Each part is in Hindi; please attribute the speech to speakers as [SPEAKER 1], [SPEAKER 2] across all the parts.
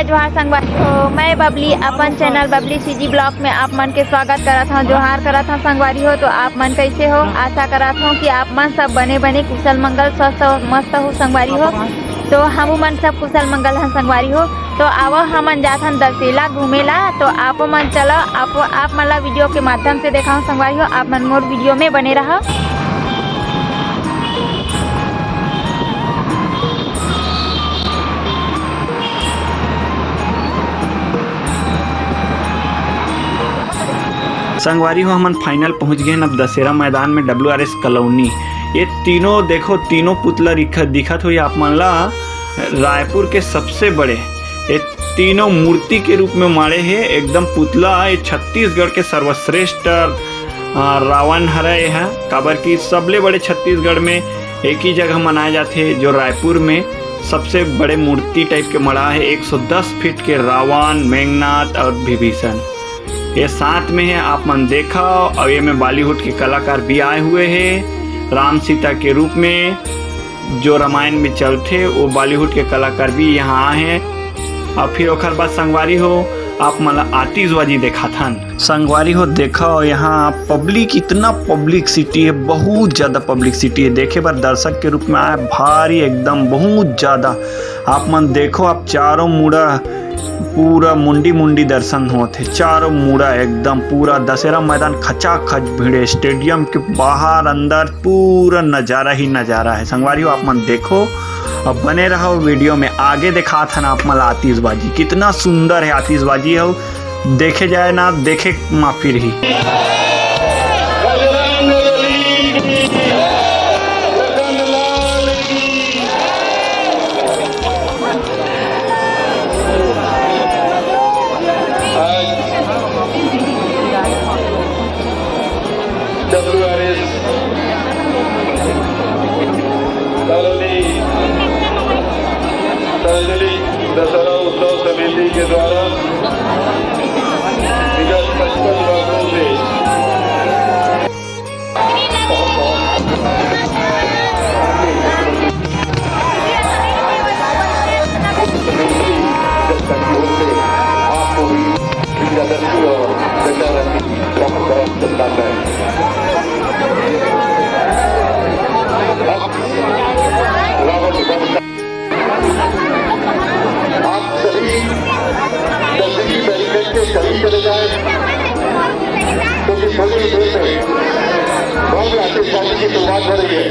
[SPEAKER 1] जोहार संगवारी हो। मैं बबली अपन चैनल बबली सीजी ब्लॉग में आप मन के स्वागत करत हूँ। जोहार करत हूँ संगवारी हो। तो आप मन कैसे हो? आशा करत हूँ कि आप मन सब बने बने कुशल मंगल स्वस्थ मस्त हो संगवारी हो। तो हम मन सब कुशल मंगल हैं संगवारी हो। तो आवो हमन जाथन दर्शेला घूमेला। तो आप मन चलो आप मन ला वीडियो के माध्यम से देखा संगवारी हो। आप मन मोर वीडियो में बने रहो।
[SPEAKER 2] संगवारी हो हमन फाइनल पहुंच गए अब दशहरा मैदान में WRS कॉलोनी। ये तीनों देखो तीनों पुतला दिखत हो आप मन ला रायपुर के सबसे बड़े ये तीनों मूर्ति के रूप में मारे हैं एकदम पुतला। ये छत्तीसगढ़ के सर्वश्रेष्ठ रावण हरे है काबर की सबले बड़े छत्तीसगढ़ में एक ही जगह मनाए जाते जो रायपुर में सबसे बड़े मूर्ति टाइप के मड़ा है। 110 फीट के रावण मेघनाथ और विभीषण ये साथ में है आप मन देखा। और ये में बॉलीवुड के कलाकार भी आए हुए हैं राम सीता के रूप में जो रामायण में चलते वो बॉलीवुड के कलाकार भी यहाँ आए हैं। और फिर ओखर बाद संगवारी हो आप मतलब आतिशबाजी देखा था संगवारी हो देखा। यहाँ पब्लिक इतना पब्लिक सिटी है बहुत ज़्यादा पब्लिक सिटी है। देखे बार दर्शक के रूप में आए भारी एकदम बहुत ज़्यादा। आप मन देखो आप चारों मुड़ा पूरा मुंडी दर्शन होते चारों मुड़ा एकदम पूरा दशहरा मैदान खचाखच भीड़े। स्टेडियम के बाहर अंदर पूरा नज़ारा ही नज़ारा है संगवारी हो। आप मन देखो अब बने रहो वीडियो में आगे दिखा था ना आप मन आतिशबाजी कितना सुंदर है आतिशबाजी हो। देखे जाए ना देखे मा फिर ही
[SPEAKER 3] दशहरा उत्सव समिति के द्वारा विगत 55 वर्षों से आपको भी विजयदशमी और दशहरा की बहुत शुभकामनाएं। शरीर चले जाए क्योंकि सभी देश में भव्य आतिशबाजी की शुरुआत हो रही है।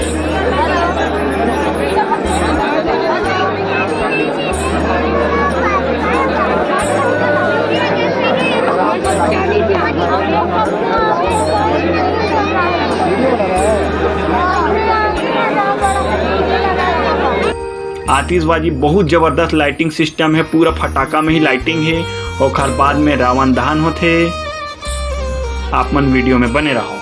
[SPEAKER 2] आतिशबाजी बहुत जबरदस्त लाइटिंग सिस्टम है पूरा फटाका में ही लाइटिंग है। और बाद में रावण दहन होते। आप मन वीडियो में बने रहो।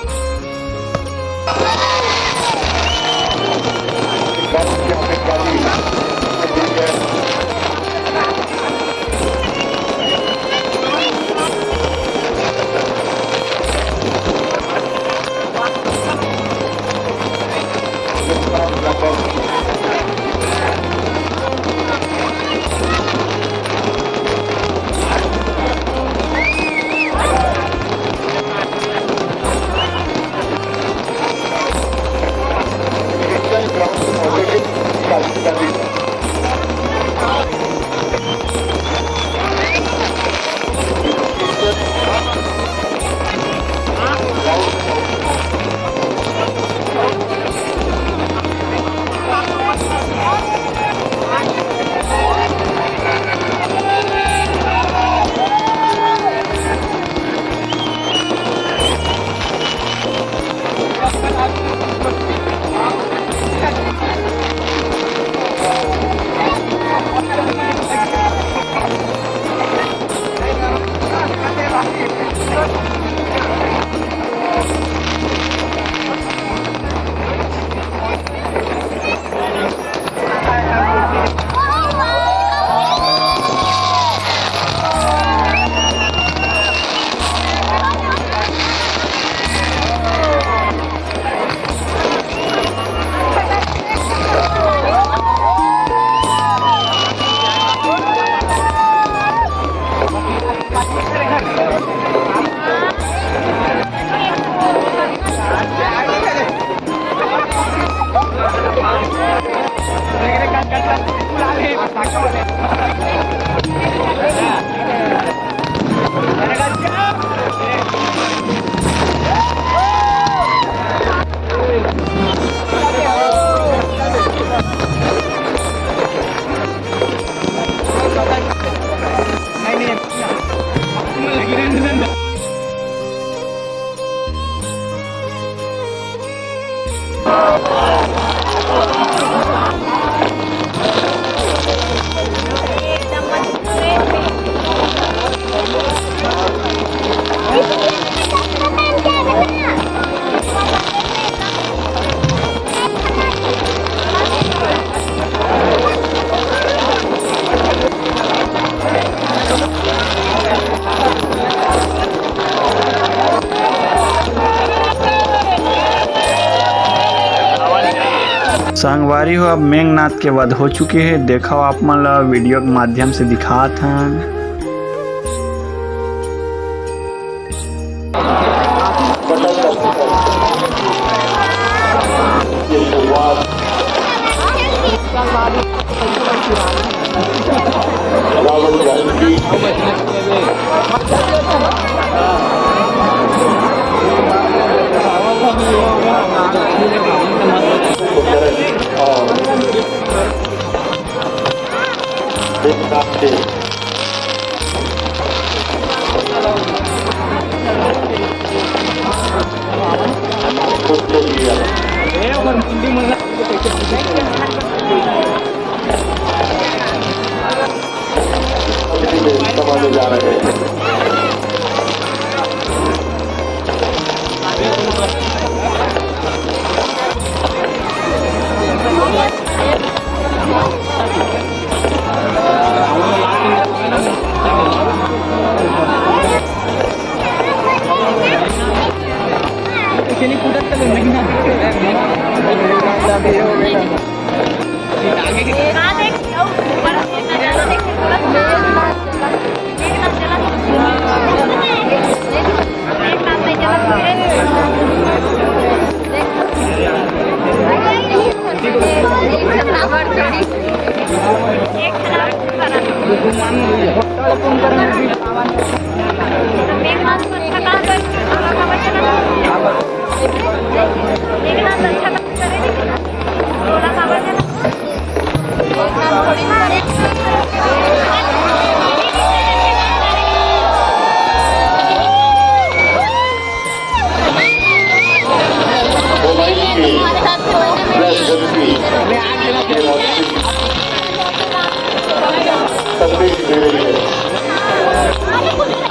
[SPEAKER 2] संगवारी हो अब मेघनाथ के वध हो चुके हैं। देखो आप मन ला वीडियो के माध्यम से दिखात हन।
[SPEAKER 3] रावण जानकी और देवनाथ के पुत्र लिया समाने जा रहे हैं। संदेश दे रही है।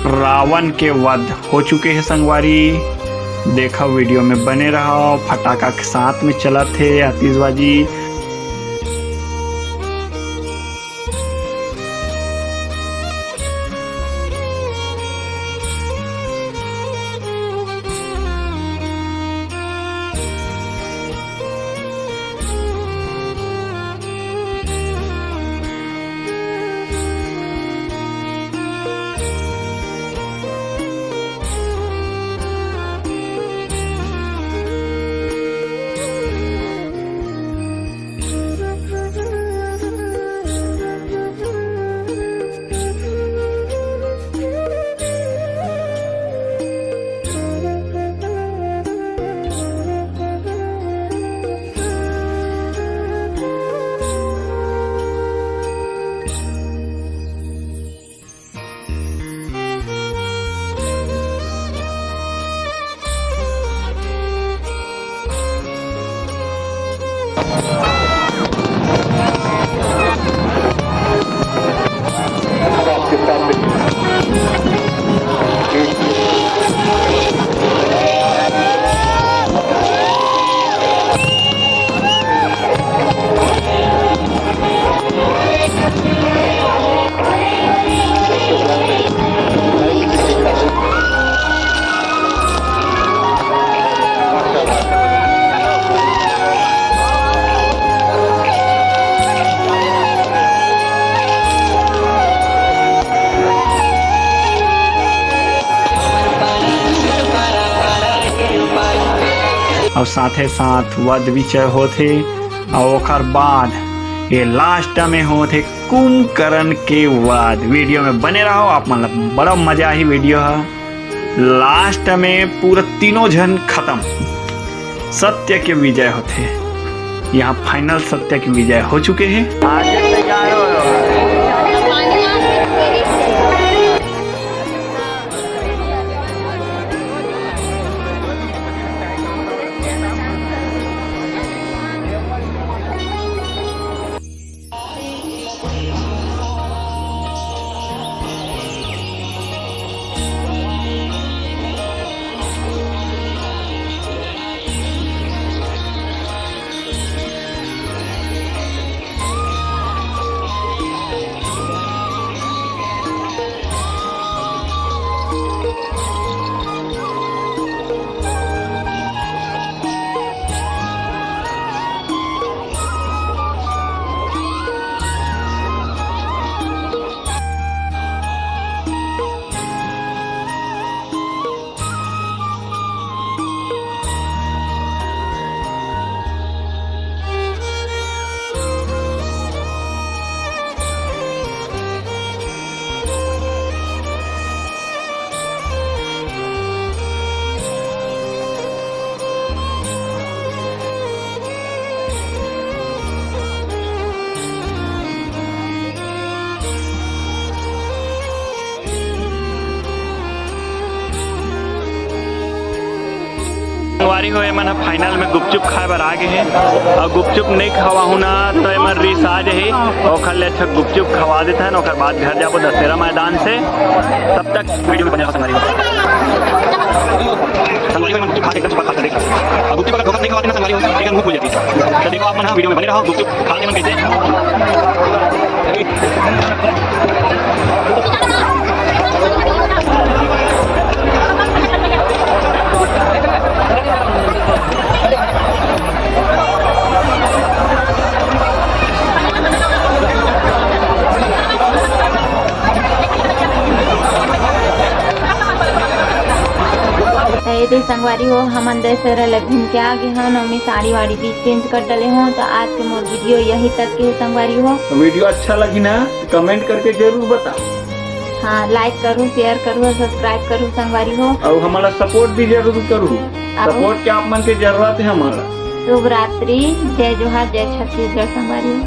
[SPEAKER 2] रावण के वध हो चुके हैं संगवारी। देखा वीडियो में बने रहो, फटाका के साथ में चला थे आतिशबाजी। और साथे साथ वध विचय होते और ओकर बाद ये लास्ट में होते कुंभकर्ण के वध। वीडियो में बने रहो आप, मतलब बड़ा मजा ही वीडियो है। लास्ट में पूरा तीनों जन खत्म, सत्य के विजय होते। यहाँ फाइनल सत्य के विजय हो चुके हैं। आज तैयार हो वारी हो मन फाइनल में गुपचुप खाए बर आगे है और गुपचुप नहीं खवा हुना तो एमन रिस आ जाही और ले अच्छा गुपचुप खवा देता है ना, और बाद घर जाबो दशहरा मैदान से। तब तक वीडियो में बने रहो संगवारी में गुपचुप खा के एकदम खाता देख। अब गुपचुप अगर नहीं खवाते ना संगवारी हो एक मुंह खुल जाती है। तो देखो आप मन वीडियो में बने रहो, गुपचुप खा के मन कैसे
[SPEAKER 1] यदि संगवारी हो हमन दशहरा ले घूम के आ गए हन, और मैं साड़ी वाड़ी भी चेंज कर डले हूँ। तो आज के मोर वीडियो यही तक के संगवारी हो।
[SPEAKER 2] वीडियो अच्छा लगी ना कमेंट करके जरूर बताओ।
[SPEAKER 1] हाँ, लाइक करूँ, शेयर करूँ और सब्सक्राइब करूँ संगवारी हो।
[SPEAKER 2] और हमारा सपोर्ट भी जरूर करूँ। सपोर्ट के आप मन के जरूरत है हमारा।
[SPEAKER 1] शुभ रात्रि, जय जोहार, जय छत्तीसगढ़ संगवारी हो।